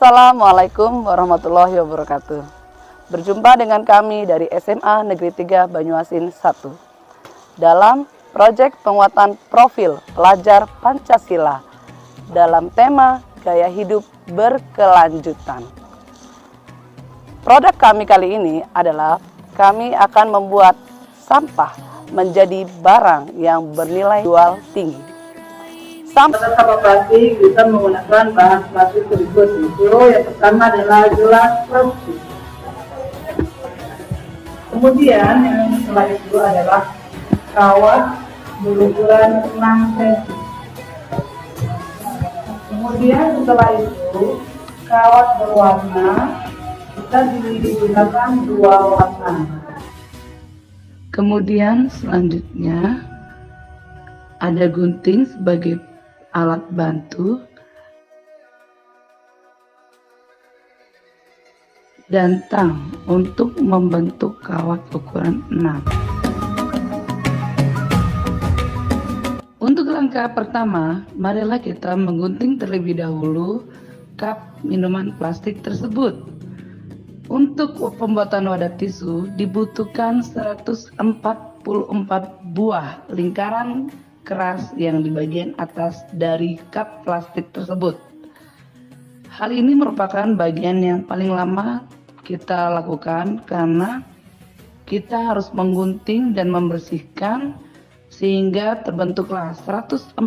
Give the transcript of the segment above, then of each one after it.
Assalamualaikum warahmatullahi wabarakatuh. Berjumpa dengan kami dari SMA Negeri 3 Banyuasin 1 dalam proyek penguatan profil pelajar Pancasila dalam tema gaya hidup berkelanjutan. Produk kami kali ini adalah kami akan membuat sampah menjadi barang yang bernilai jual tinggi. Sampah plastik bisa menggunakan bahan plastik berikut, yaitu yang pertama adalah gelas plastik. Kemudian yang setelah itu adalah kawat berukuran 6 cm. Kemudian setelah itu kawat berwarna bisa digunakan 2 warna. Kemudian selanjutnya ada gunting sebagai alat bantu dan tang untuk membentuk kawat ukuran 6. Untuk langkah pertama, marilah kita menggunting terlebih dahulu cup minuman plastik tersebut. Untuk pembuatan wadah tisu dibutuhkan 144 buah lingkaran keras yang di bagian atas dari cup plastik tersebut. Hal ini merupakan bagian yang paling lama kita lakukan karena kita harus menggunting dan membersihkan sehingga terbentuklah 144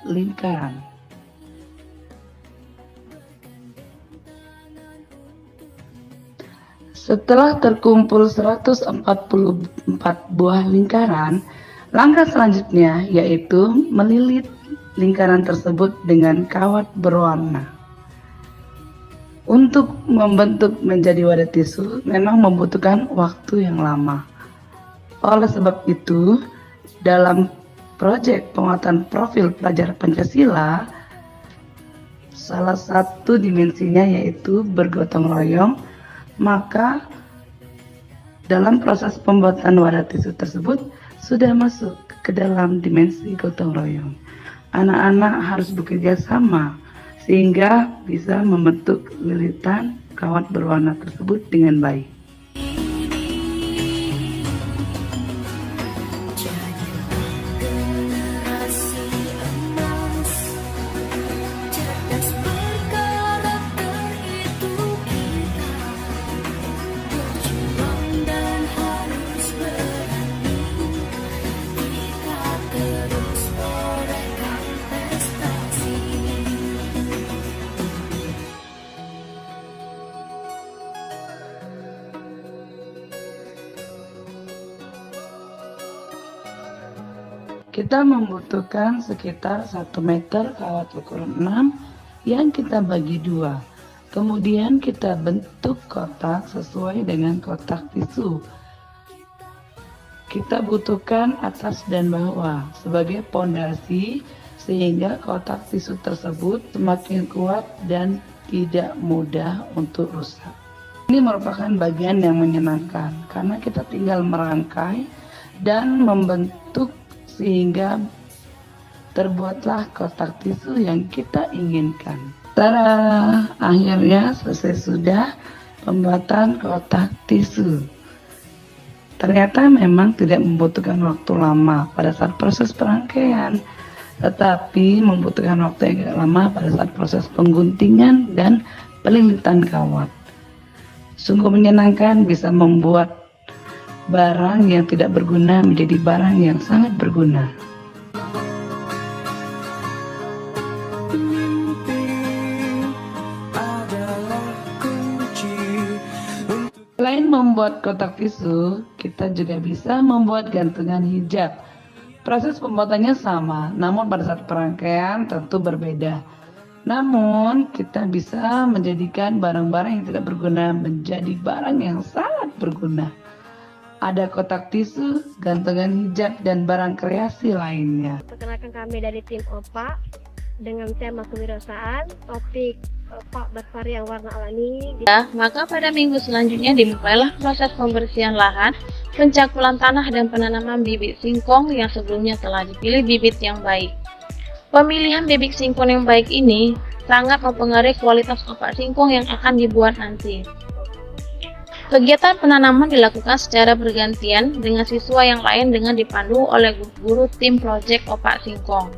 lingkaran. Setelah terkumpul 144 buah lingkaran, langkah selanjutnya yaitu melilit lingkaran tersebut dengan kawat berwarna. Untuk membentuk menjadi wadah tisu memang membutuhkan waktu yang lama. Oleh sebab itu, dalam proyek penguatan profil pelajar Pancasila, salah satu dimensinya yaitu bergotong royong, maka dalam proses pembuatan wadah tisu tersebut sudah masuk ke dalam dimensi gotong royong. Anak-anak harus bekerja sama sehingga bisa membentuk lilitan kawat berwarna tersebut dengan baik. Kita membutuhkan sekitar 1 meter kawat ukuran 6 yang kita bagi 2. Kemudian kita bentuk kotak sesuai dengan kotak tisu. Kita butuhkan atas dan bawah sebagai pondasi sehingga kotak tisu tersebut semakin kuat dan tidak mudah untuk rusak. Ini merupakan bagian yang menyenangkan karena kita tinggal merangkai dan membentuk sehingga terbuatlah kotak tisu yang kita inginkan. Tada! Akhirnya selesai sudah pembuatan kotak tisu. Ternyata memang tidak membutuhkan waktu lama pada saat proses perangkaian, tetapi membutuhkan waktu yang agak lama pada saat proses pengguntingan dan pelilitan kawat. Sungguh menyenangkan bisa membuat barang yang tidak berguna menjadi barang yang sangat berguna. Selain membuat kotak tisu, kita juga bisa membuat gantungan hijab. Proses pembuatannya sama, namun pada saat perangkaian tentu berbeda. Namun kita bisa menjadikan barang-barang yang tidak berguna menjadi barang yang sangat berguna. Ada kotak tisu, gantungan hijab, dan barang kreasi lainnya. Perkenalkan kami dari tim OPA dengan tema kewirausahaan, topik OPA bervarian warna alami. Maka pada minggu selanjutnya dimulailah proses pembersihan lahan, pencakulan tanah dan penanaman bibit singkong yang sebelumnya telah dipilih bibit yang baik. Pemilihan bibit singkong yang baik ini sangat mempengaruhi kualitas opak singkong yang akan dibuat nanti. Kegiatan penanaman dilakukan secara bergantian dengan siswa yang lain dengan dipandu oleh guru tim proyek opak singkong.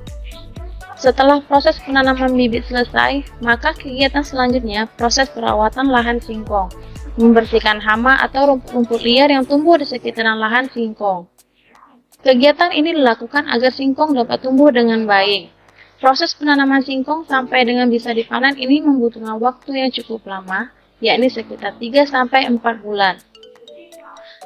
Setelah proses penanaman bibit selesai, maka kegiatan selanjutnya proses perawatan lahan singkong, membersihkan hama atau rumput liar yang tumbuh di sekitaran lahan singkong. Kegiatan ini dilakukan agar singkong dapat tumbuh dengan baik. Proses penanaman singkong sampai dengan bisa dipanen ini membutuhkan waktu yang cukup lama, yakni sekitar 3-4 bulan.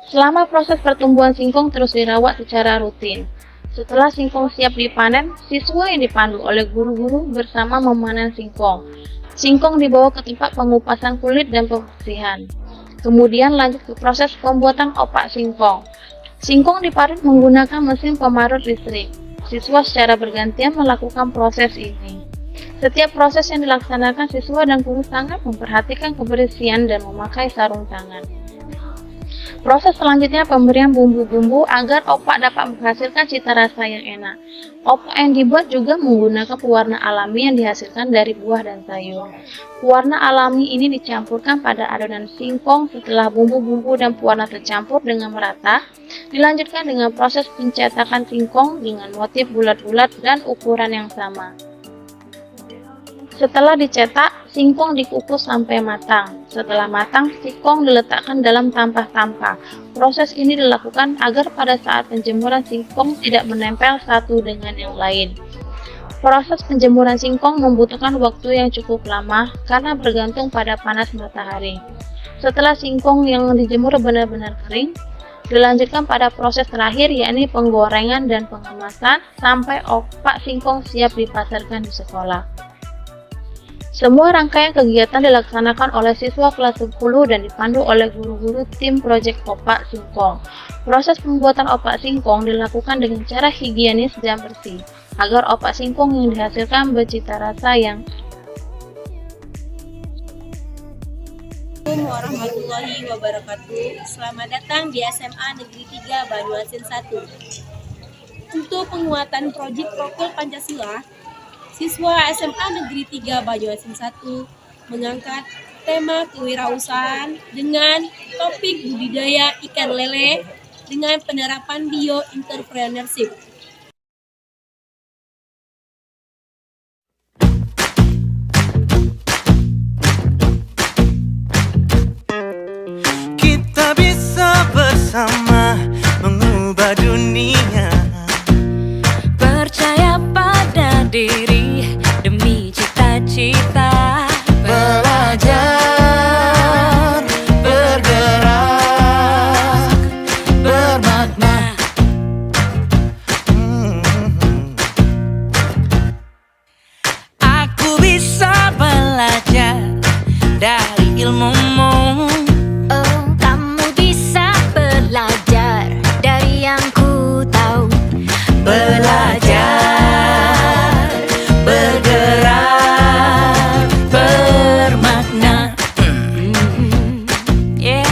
Selama proses pertumbuhan singkong terus dirawat secara rutin. Setelah singkong siap dipanen, siswa yang dipandu oleh guru-guru bersama memanen singkong. Singkong dibawa ke tempat pengupasan kulit dan pembersihan. Kemudian lanjut ke proses pembuatan opak singkong. Singkong diparut menggunakan mesin pemarut listrik. Siswa secara bergantian melakukan proses ini. Setiap proses yang dilaksanakan, siswa dan guru sangat memperhatikan kebersihan dan memakai sarung tangan. Proses selanjutnya pemberian bumbu-bumbu agar opak dapat menghasilkan cita rasa yang enak. Opak yang dibuat juga menggunakan pewarna alami yang dihasilkan dari buah dan sayur. Pewarna alami ini dicampurkan pada adonan singkong. Setelah bumbu-bumbu dan pewarna tercampur dengan merata, dilanjutkan dengan proses pencetakan singkong dengan motif bulat-bulat dan ukuran yang sama. Setelah dicetak, singkong dikukus sampai matang. Setelah matang, singkong diletakkan dalam tampah-tampah. Proses ini dilakukan agar pada saat penjemuran singkong tidak menempel satu dengan yang lain. Proses penjemuran singkong membutuhkan waktu yang cukup lama karena bergantung pada panas matahari. Setelah singkong yang dijemur benar-benar kering, dilanjutkan pada proses terakhir, yakni penggorengan dan pengemasan sampai opak singkong siap dipasarkan di sekolah. Semua rangkaian kegiatan dilaksanakan oleh siswa kelas 10 dan dipandu oleh guru-guru tim proyek opak singkong. Proses pembuatan opak singkong dilakukan dengan cara higienis dan bersih, agar opak singkong yang dihasilkan bercita rasa yang Assalamualaikum warahmatullahi wabarakatuh. Selamat datang di SMA Negeri 3 Banyuasin 1. Untuk penguatan proyek Prokul Pancasila, siswa SMA Negeri 3 Banyuasin 1 mengangkat tema kewirausahaan dengan topik budidaya ikan lele dengan penerapan bio-entrepreneurship. Kita bisa bersama mengubah dunia. Percaya pada diri demi cita-cita. Belajar, bergerak, bermakna. Aku bisa belajar dari ilmumu. Oh, kamu bisa belajar dari yang ku tahu. Belajar, bergerak, bermakna. Yeah.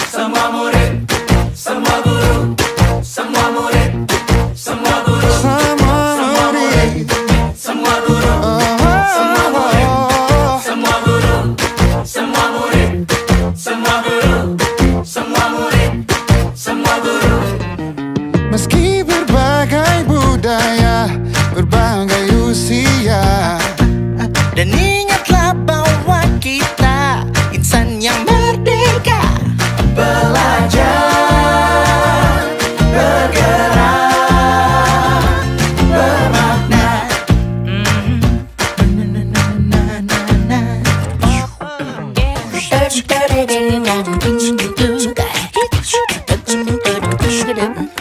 Semua murid, semua guru, semua murid, semua guru, semua murid, semua guru, semua murid, semua guru, semua murid, semua guru, semua murid, semua guru. Meski berbagai budaya, berbagai usia, dan ingatlah bahwa kita insan yang merdeka. Belajar, bergerak, bermakna.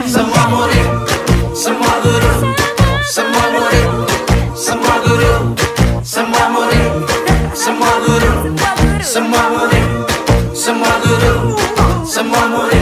Semua murid, semua guru, semua murid, semua guru, semua murid, semua guru, semua murid, semua guru, semua murid.